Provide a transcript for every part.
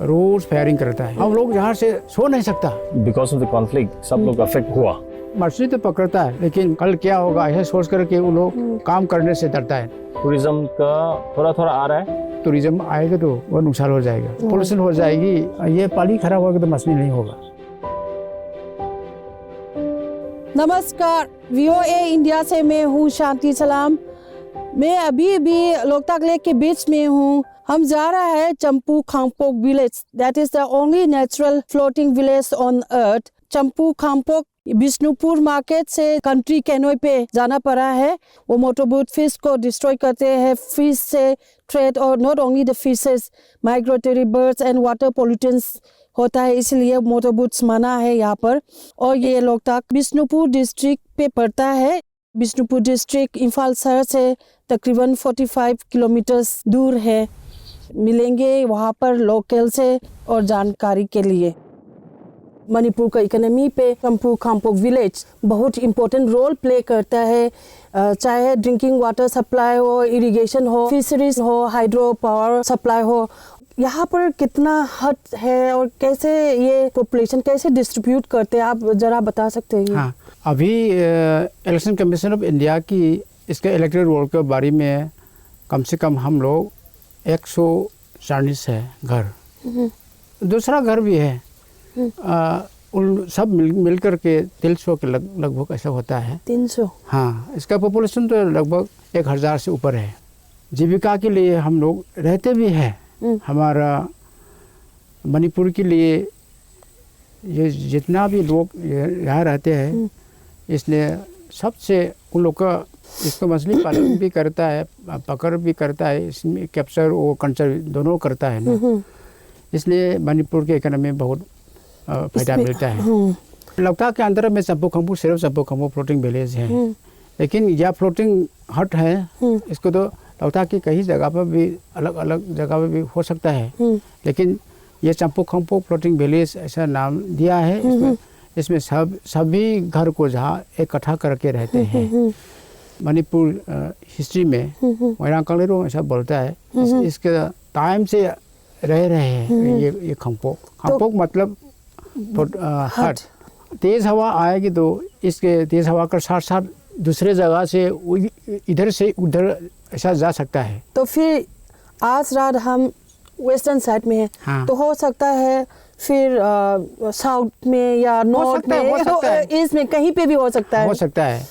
रोज firing करता है। हम लोग यहाँ से सो नहीं सकता। बिकॉज ऑफ द कॉन्फ्लिक्ट सब लोग अफेक्ट हुआ। मछली तो पकड़ता है, लेकिन कल क्या होगा ऐसे सोच करके वो लोग काम करने से डरता है। टूरिज्म का थोड़ा थोड़ा आ रहा है। टूरिज्म आएगा तो वो नुकसान हो जाएगा, पोल्यूशन हो जाएगी, ये पानी खराब होगा तो मछली नहीं होगा। नमस्कार, VOA इंडिया से मैं हूँ शांति सलाम। मैं अभी भी लोकताक लेक के बीच में हूँ। हम जा रहा है Champu Khangpok village. That is the only natural floating village on earth. Champu Khangpok Bishnupur market से कंट्री कैनोय पे जाना पड़ा है। वो मोटरबोट फिश को डिस्ट्रॉय करते हैं। फिश से ट्रेड और not only the fishes, migratory birds and water pollutants होता है, इसलिए मोटरबोट्स मना है यहाँ पर। और ये लोकताक बिष्णुपुर डिस्ट्रिक्ट पे पड़ता है। बिष्णुपुर डिस्ट्रिक्ट इम्फाल शहर से तकरीबन 45 किलोमीटर्स दूर है। मिलेंगे वहाँ पर लोकल से और जानकारी के लिए। मणिपुर का इकोनॉमी पे चंपू खांगपोक विलेज बहुत इम्पोर्टेंट रोल प्ले करता है। चाहे ड्रिंकिंग वाटर सप्लाई हो, इरिगेशन हो, फिशरीज हो, हाइड्रो पावर सप्लाई हो। यहाँ पर कितना हट है और कैसे ये पॉपुलेशन कैसे डिस्ट्रीब्यूट करते हैं, आप जरा बता सकते हैं? हाँ, अभी इलेक्शन कमीशन ऑफ इंडिया की इसके इलेक्टोरल रोल के बारे में कम से कम हम लोग 140 है घर। दूसरा घर भी है। उन सब मिल कर के 300 के लगभग ऐसा होता है। 300? हाँ, इसका पॉपुलेशन तो लगभग 1000 से ऊपर है। जीविका के लिए हम लोग रहते भी हैं। हमारा मणिपुर के लिए ये जितना भी लोग यहाँ रहते हैं, इसलिए सबसे उन लोग का इसको मछली पालन भी करता है, पकड़ भी करता है, इसमें कैप्चर और कंचर दोनों करता है ना। इसलिए मणिपुर के इकोनॉमी में बहुत फायदा मिलता है। लोकताक के अंदर में चंपू खांगपोक सिर्फ चंपू खांगपोक फ्लोटिंग विलेज है, लेकिन यह फ्लोटिंग हट है। इसको तो लोकताक की कई जगह पर भी अलग अलग जगह पर भी हो सकता है, लेकिन ये चंपू खांगपोक फ्लोटिंग विलेज ऐसा नाम दिया है। इसमें सभी घर को जहाँ इकट्ठा करके रहते हैं। मणिपुर हिस्ट्री में मोइरांग कांगलेरो ऐसा बोलता है, इसके टाइम से रह रहे हैं ये खांगपोक मतलब हट। तेज हवा आएगी तो इसके तेज हवा के साथ साथ दूसरे जगह से इधर से उधर ऐसा जा सकता है। तो फिर आज रात हम वेस्टर्न साइड में है। हाँ। तो हो सकता है फिर साउथ में या नॉर्थ में, ईस्ट में कहीं पे भी हो सकता है।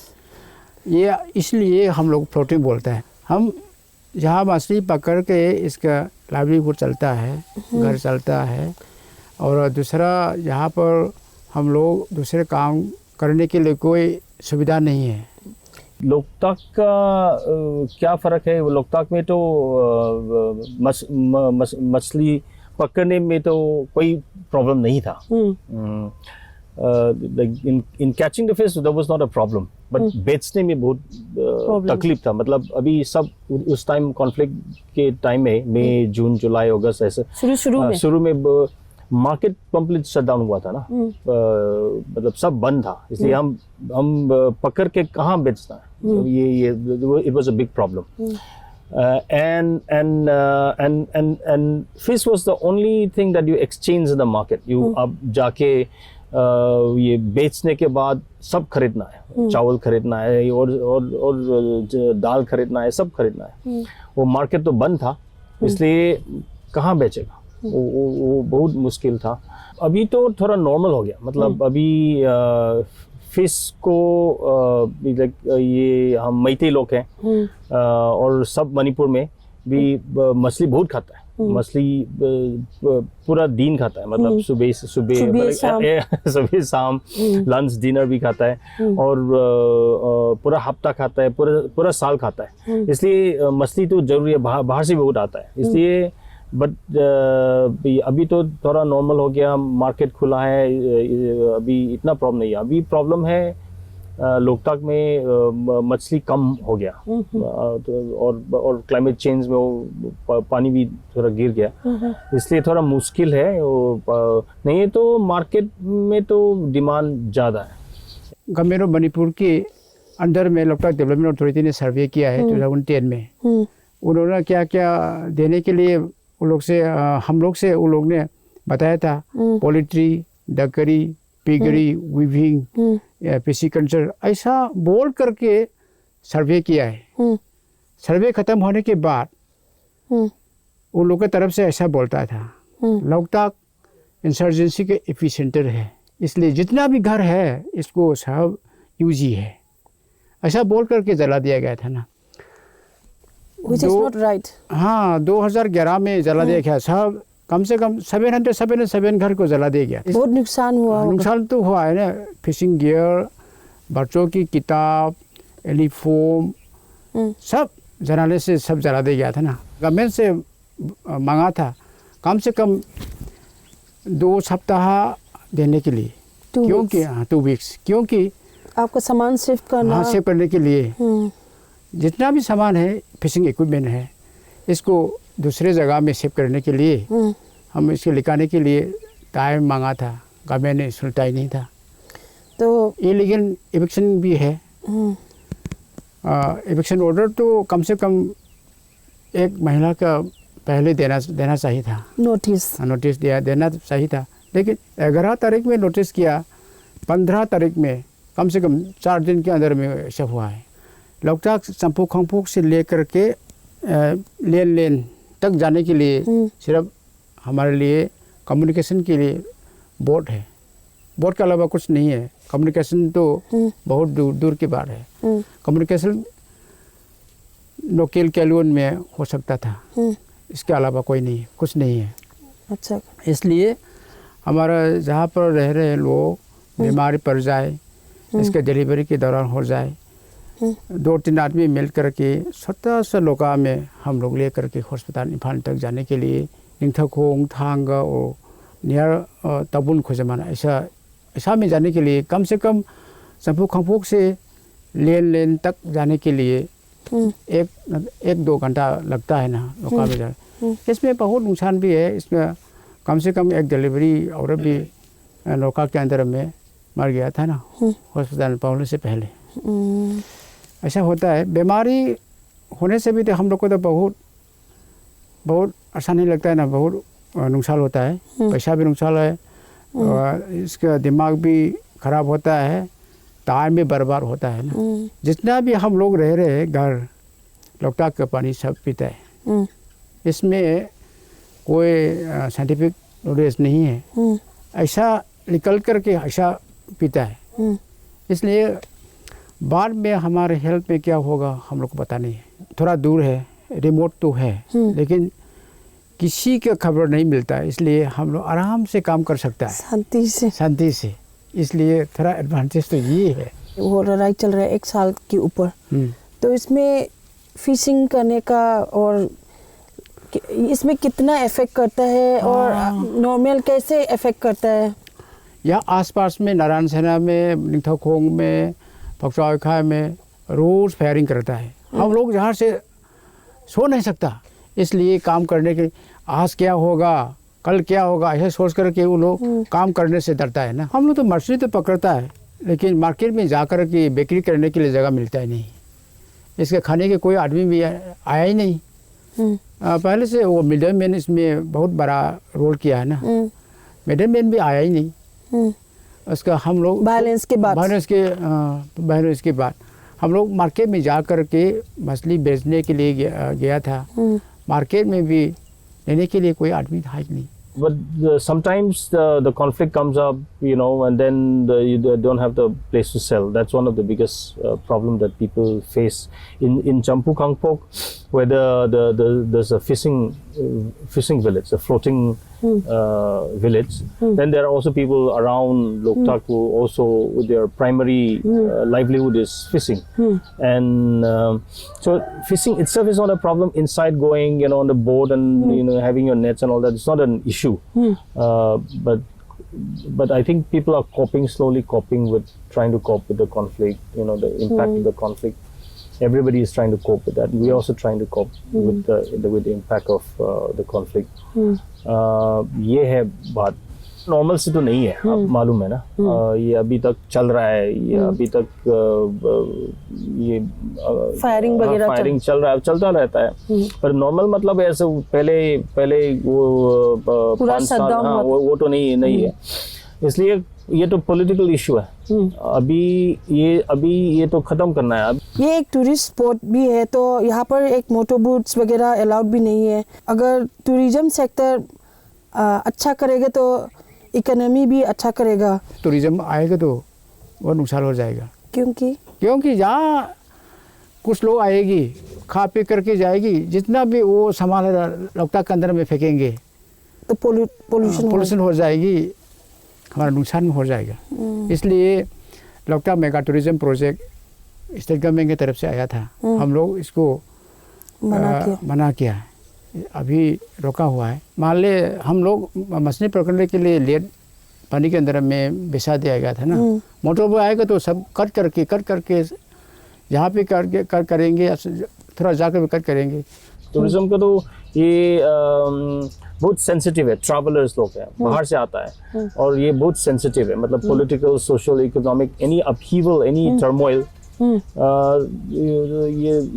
ये इसलिए हम लोग फ्लोटिंग बोलते हैं। हम जहाँ मछली पकड़ के इसका लाइवलीहुड चलता है, घर चलता है, और दूसरा यहाँ पर हम लोग दूसरे काम करने के लिए कोई सुविधा नहीं है। लोकताक का क्या फ़र्क है? लोकताक में तो मछली पकड़ने में तो कोई प्रॉब्लम नहीं था। In catching the fish there was not a problem, but बेचने में बहुत तकलीफ था। मतलब अभी सब उस टाइम कॉन्फ्लिक्ट के टाइम में मई, जून, जुलाई, अगस्त ऐसे शुरू में मार्केट कंप्लीट शट डाउन हुआ था ना। मतलब सब बंद था, इसलिए हम पकड़ के कहाँ बेचना है। ये it was a big problem. and fish was the only thing that you exchange in the market. You अब जाके ये बेचने के बाद सब खरीदना है, चावल खरीदना है और दाल खरीदना है, सब खरीदना है। वो मार्केट तो बंद था, इसलिए कहाँ बेचेगा, वो बहुत मुश्किल था। अभी तो थोड़ा नॉर्मल हो गया। मतलब अभी फिश को ये हम मैती लोग हैं और सब मणिपुर में भी मछली बहुत खाता है। मछली पूरा दिन खाता है, मतलब सुबह शाम लंच डिनर भी खाता है, और पूरा हफ्ता खाता है, पूरा साल खाता है। इसलिए मछली तो जरूरी है, बाहर से बहुत आता है, इसलिए। बट अभी तो थोड़ा नॉर्मल हो गया, मार्केट खुला है, अभी इतना प्रॉब्लम नहीं है। अभी प्रॉब्लम है लोकताक में मछली कम हो गया, और क्लाइमेट चेंज में वो पानी भी थोड़ा गिर गया, इसलिए थोड़ा मुश्किल है। नहीं तो मार्केट में तो डिमांड ज़्यादा है। गवर्नमेंट ऑफ मणिपुर के अंडर में लोकताक डेवलपमेंट अथॉरिटी ने सर्वे किया है 2010 में। उन्होंने क्या क्या देने के लिए उन लोग से, हम लोग से उन लोग ने बताया था, पोल्ट्री, डकरी, पिगरी, वीविंग, पिसिकल्चर, ऐसा बोल करके सर्वे किया है। सर्वे खत्म होने के बाद उन लोगों की तरफ से ऐसा बोलता था, लोकताक इंसर्जेंसी के एपिसेंटर है, इसलिए जितना भी घर है इसको सब यूजी है, ऐसा बोल करके जला दिया गया था ना। Which is not right. हाँ, 2011 में जला दिया गया सब, कम से कम 777 घर को जला दिया गया। बहुत नुकसान हुआ होगा। नुकसान तो हुआ है ना, फिशिंग गियर, बच्चों की किताब, यूनिफॉर्म, सब जलाने से सब जला दिया गया था ना। गवर्नमेंट से मांगा था कम से कम 2 सप्ताह देने के लिए, क्योंकि 2 वीक्स, क्योंकि आपका सामान सेव करना, हाँ, सेव करने के लिए जितना भी सामान है, फिशिंग इक्विपमेंट है, इसको दूसरे जगह में सेव करने के लिए हम इसको लिखाने के लिए टाइम मांगा था, गवर्नमेंट ने सुनता ही नहीं था। तो इलीगल एविक्शन भी है। एविक्शन ऑर्डर तो कम से कम 1 महीना का पहले देना चाहिए था, नोटिस देना चाहिए था, लेकिन 11 तारीख में नोटिस किया, 15 तारीख में, कम से कम 4 दिन के अंदर में ऐसा हुआ है। लोकताक चंपू खांगपोक से लेकर के लेन तक जाने के लिए सिर्फ हमारे लिए कम्युनिकेशन के लिए बोट है, बोट के अलावा कुछ नहीं है। कम्युनिकेशन तो बहुत दूर की बात है। कम्युनिकेशन लोकल कैलून में हो सकता था, इसके अलावा कोई नहीं, कुछ नहीं है। अच्छा, इसलिए हमारा जहाँ पर रह रहे लोग बीमारी पड़ जाए, इसके डिलीवरी के दौरान हो जाए, 2-3 आदमी मिल करके छोटा सा लोका में हम लोग ले करके अस्पताल इम्फाल तक जाने के लिए निंगथाखोंग, थांगा और नियर तबुन खोजमान ऐसा में जाने के लिए कम से कम चंपू खांगपोक से लेन तक जाने के लिए 1-2 घंटा लगता है ना लोका में जाने। इसमें बहुत नुकसान भी है। इसमें कम से कम एक डिलीवरी औरत भी लोका के अंदर में मर गया था ना, अस्पताल पहुंचने से पहले। ऐसा होता है। बीमारी होने से भी तो हम लोग को तो बहुत आसान नहीं लगता है ना, बहुत नुकसान होता है, पैसा भी नुकसान है, और इसका दिमाग भी खराब होता है, टाइम भी बर्बाद होता है ना। जितना भी हम लोग रह रहे हैं घर, लोकताक का पानी सब पीता है, इसमें कोई साइंटिफिक नॉलेज नहीं है, ऐसा निकल करके ऐसा पीता है। इसलिए बाद में हमारे हेल्थ में क्या होगा हम लोग को पता नहीं है। थोड़ा दूर है, रिमोट तो है, लेकिन किसी का खबर नहीं मिलता है, इसलिए हम लोग आराम से काम कर सकता है शांति से। इसलिए थोड़ा एडवांटेज तो ये है। वो लड़ाई चल रहा है 1 साल के ऊपर, तो इसमें फिशिंग करने का और इसमें कितना इफेक्ट करता है और नॉर्मल कैसे इफेक्ट करता है? या आसपास में नारायण सेना में, निंगथाखोंग में, पक्सवाखा में रोज फायरिंग करता है। हम लोग जहाँ से सो नहीं सकता, इसलिए काम करने के आज क्या होगा, कल क्या होगा, ऐसे सोच करके वो लोग काम करने से डरता है ना। हम लोग तो मछली तो पकड़ता है, लेकिन मार्केट में जाकर के बिक्री करने के लिए जगह मिलता ही नहीं, इसके खाने के कोई आदमी भी आया ही नहीं। पहले से वो मिडल मैन इसमें बहुत बड़ा रोल किया है ना, मिडल मैन भी आया ही नहीं। उसका हम लोग बैलेंस के बाद हम लोग मार्केट में जा कर के मछली बेचने के लिए गया था। मार्केट में भी लेने के लिए कोई आदमी था ही नहीं। But sometimes the conflict comes up, and then you don't have the place to sell. That's one of the biggest problem that people face in Champu Kangpok, where there's a fishing village, a floating village. Then there are also people around Loktak who also their primary livelihood is fishing, and so fishing itself is not a problem. Inside going, on the boat and having your nets and all that, it's not an issue. But I think people are slowly coping with trying to cope with the conflict, the impact of the conflict. Everybody is trying to cope with that. We are also trying to cope with the impact of the conflict. ये है बात। Normal से तो नहीं है, आप मालूम है ना। ये अभी तक चल रहा है, ये अभी तक ये फायरिंग वगैरह फायरिंग चल रहा है, चलता रहता है। पर नॉर्मल मतलब ऐसे पहले वो पूरा 5 साल, shutdown हाँ, हुआ वो तो नहीं है। इसलिए ये तो पॉलिटिकल इशू है। अभी ये तो खत्म करना है। अब ये एक टूरिस्ट स्पॉट भी है, तो यहाँ पर एक मोटर बोट्स वगैरह अलाउड भी नहीं है। अगर टूरिज्म सेक्टर अच्छा करेगा तो इकोनॉमी भी अच्छा करेगा। टूरिज्म आएगा तो वो नुकसान हो जाएगा, क्योंकि जहाँ कुछ लोग आएगी, खा पी करके जाएगी, जितना भी वो सामान लोकताक के अंदर में फेंकेंगे तो पोल्यूशन हो जाएगी, हमारा नुकसान हो जाएगा। इसलिए Loktak mega tourism project state government की तरफ से आया था। हम लोग इसको मना किया है, अभी रोका हुआ है। मान ले हम लोग मछली पकड़ने के लिए लेट पानी के अंदर में बिछा दिया गया था ना, मोटर बोट आएगा तो सब कट करके जहाँ पे करेंगे, थोड़ा जाकर भी कट करेंगे। टूरिज्म का तो ये बहुत सेंसिटिव है। ट्रैवलर्स लोग हैं, बाहर से आता है, और ये बहुत सेंसिटिव है। मतलब political, social, economic, any upheaval, any turmoil,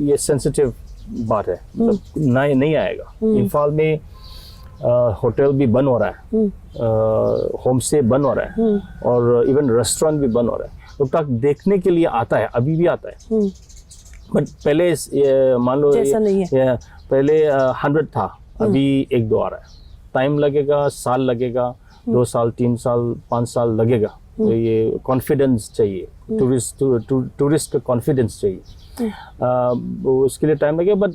ये सेंसिटिव बात है। मतलब नहीं आएगा। इम्फाल में होटल भी बंद हो रहा है, होम स्टे बंद हो रहा है, और इवन रेस्टोरेंट भी बंद हो रहा है। लोकताक देखने के लिए आता है, अभी भी आता है। बट पहले मान लो पहले 100 था, अभी 1-2 आ रहा है। टाइम लगेगा, साल लगेगा, 2 साल, 3 साल, 5 साल लगेगा। तो ये कॉन्फिडेंस चाहिए, टूरिस्ट का कॉन्फिडेंस चाहिए। उसके लिए टाइम लगेगा, बट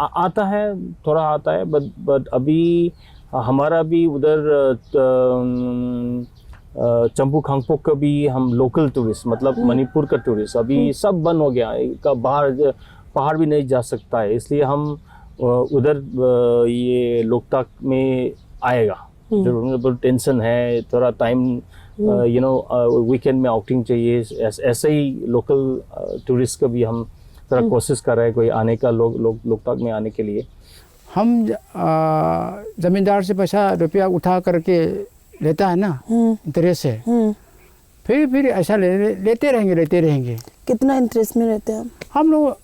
आता है, थोड़ा आता है। बट अभी हमारा भी उधर चंपू खांगपोक का भी हम लोकल टूरिस्ट, मतलब मणिपुर का टूरिस्ट अभी सब बंद हो गया है। बाहर पहाड़ भी नहीं जा सकता है, इसलिए हम उधर ये लोकताक में आएगा। जो टेंशन है, थोड़ा टाइम वीकेंड में आउटिंग चाहिए। ऐसे ही लोकल टूरिस्ट का भी हम थोड़ा कोशिश कर रहे हैं, कोई आने का लोकताक में आने के लिए। हम जमींदार से पैसा रुपया उठा करके लेता है ना, इंटरेस्ट से, फिर ऐसा लेते रहेंगे। कितना इंटरेस्ट में रहते हैं हम लोग?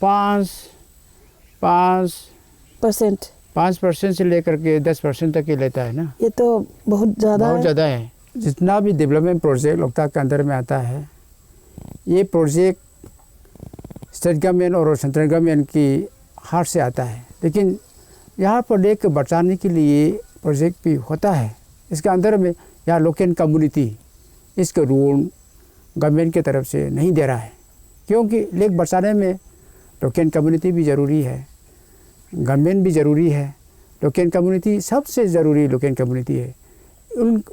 5% से लेकर के 10% तक ही लेता है ना। ये तो बहुत ज़्यादा है। जितना भी डेवलपमेंट प्रोजेक्ट लोकताक के अंदर में आता है, ये प्रोजेक्ट स्टेट गवर्नमेंट और सेंट्रल गवर्नमेंट की हाथ से आता है, लेकिन यहाँ पर लेक को बचाने के लिए प्रोजेक्ट भी होता है। इसके अंदर में यहाँ लोकल कम्युनिटी इसके रूल गवर्नमेंट की तरफ से नहीं दे रहा है, क्योंकि लेक बचाने में लोकल कम्युनिटी भी ज़रूरी है, गवर्नमेंट भी ज़रूरी है। लोकल कम्युनिटी सबसे ज़रूरी लोकल कम्युनिटी है।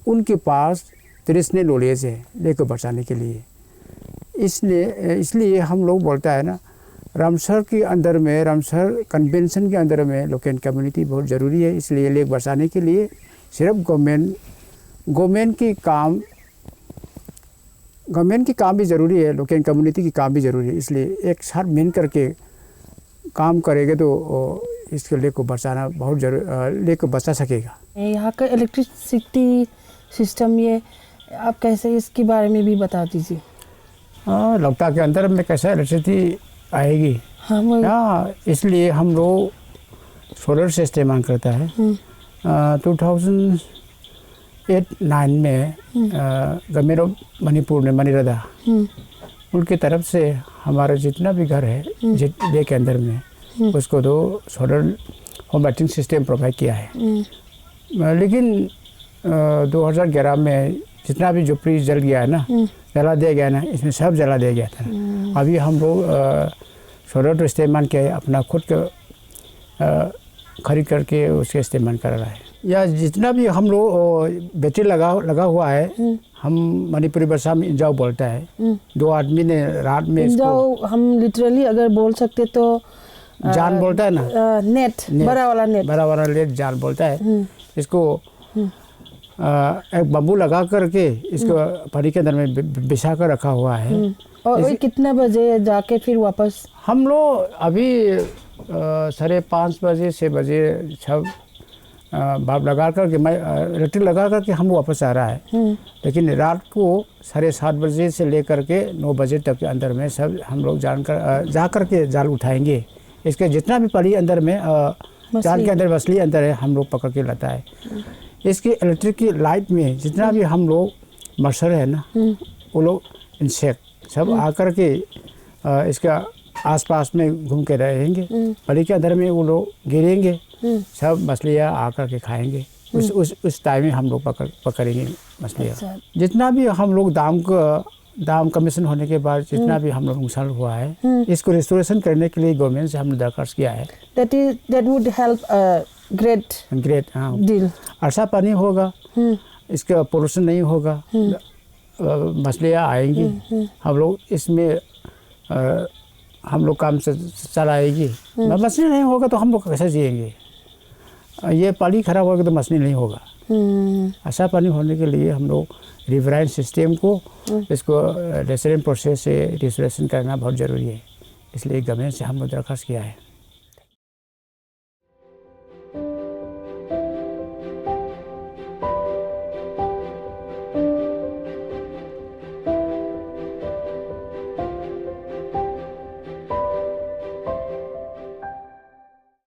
उनके पास ट्रेडिशनल नॉलेज है लेक को बचाने के लिए। इसलिए हम लोग बोलता है ना, रामसर के अंदर में, रामसर कन्वेंशन के अंदर में लोकल कम्युनिटी बहुत ज़रूरी है। इसलिए लेक बचाने के लिए सिर्फ गवर्नमेंट की काम भी ज़रूरी है, लोकल कम्युनिटी की काम भी ज़रूरी है। इसलिए एक साथ मिल करके काम करेंगे तो इसके लेक को बचाना बहुत लेक को बचा सकेगा। यहाँ का इलेक्ट्रिसिटी सिस्टम, ये आप कैसे, इसके बारे में भी बता दीजिए। हाँ, लोकताक के अंदर में कैसा इलेक्ट्रिसिटी आएगी? हाँ, इसलिए हम लोग सोलर से इस्तेमाल करता है। 2008-9 में गवर्नमेंट ऑफ मणिपुर ने, मणिरदा, उनकी तरफ से हमारा जितना भी घर है लेक के अंदर में, उसको तो solar home batting system provide किया है। लेकिन 2011 में जितना भी झोपड़ी जल गया है ना, जला दिया गया ना, इसमें सब जला दिया गया था। अभी हम लोग सोलर तो इस्तेमाल किया है, अपना खुद का खरीद करके उसके इस्तेमाल कर रहा है। या जितना भी हम लोग बैटरी लगा हुआ है, हम मणिपुरी भाषा में इंजाओ बोलता है। 2 आदमी ने रात में इंजाओ हम लिटरली अगर बोल सकते तो जान बोलता है ना, नेट, बड़ा वाला नेट जान बोलता है। इसको एक बम्बू लगा करके इसको पानी के अंदर में बिछा कर रखा हुआ है। और कितने बजे जाके फिर वापस? हम लोग अभी 5:30 बजे 6 बजे सब बल्ब लगा करके इलेक्ट्रिक लगा करके हम वापस आ रहा है। लेकिन रात को 7:30 बजे से लेकर के 9 बजे तक के अंदर में सब हम लोग जा करके जाल उठाएंगे। इसके जितना भी पड़ी अंदर में जाल के अंदर मछली अंदर है हम लोग पकड़ के लाता है। इसके इलेक्ट्रिक की लाइट में जितना भी हम लोग मच्छर है ना, वो लोग इंसेक्ट सब आकर के इसका आसपास में घूम के रहेंगे। पड़ी के अंदर में वो लोग गिरेंगे, सब मछलियाँ आकर के खाएंगे। उस टाइम में हम लोग पकड़ेंगे मछलियाँ। अच्छा। जितना भी हम लोग दाम कमीशन होने के बाद जितना भी हम लोग नुकसान हुआ है, इसको रिस्टोरेशन करने के लिए गवर्नमेंट से हमने दरख्वास्त किया है। that would help great हाँ, deal। अच्छा पानी होगा, इसका पोल्यूशन नहीं होगा, मछलियाँ आएंगी, हम लोग इसमें हम लोग काम से चलाएगी। मछली नहीं होगा तो हम लोग कैसे जिएंगे? ये पानी खराब होगा तो मछली नहीं होगा। अच्छा पानी होने के लिए हम लोग रिवराइन सिस्टम को इसको रेस्टोरेंट प्रोसेस से रिस्टोरेशन करना बहुत ज़रूरी है। इसलिए गवर्नमेंट से हम लोग दरख्वास्त किया है।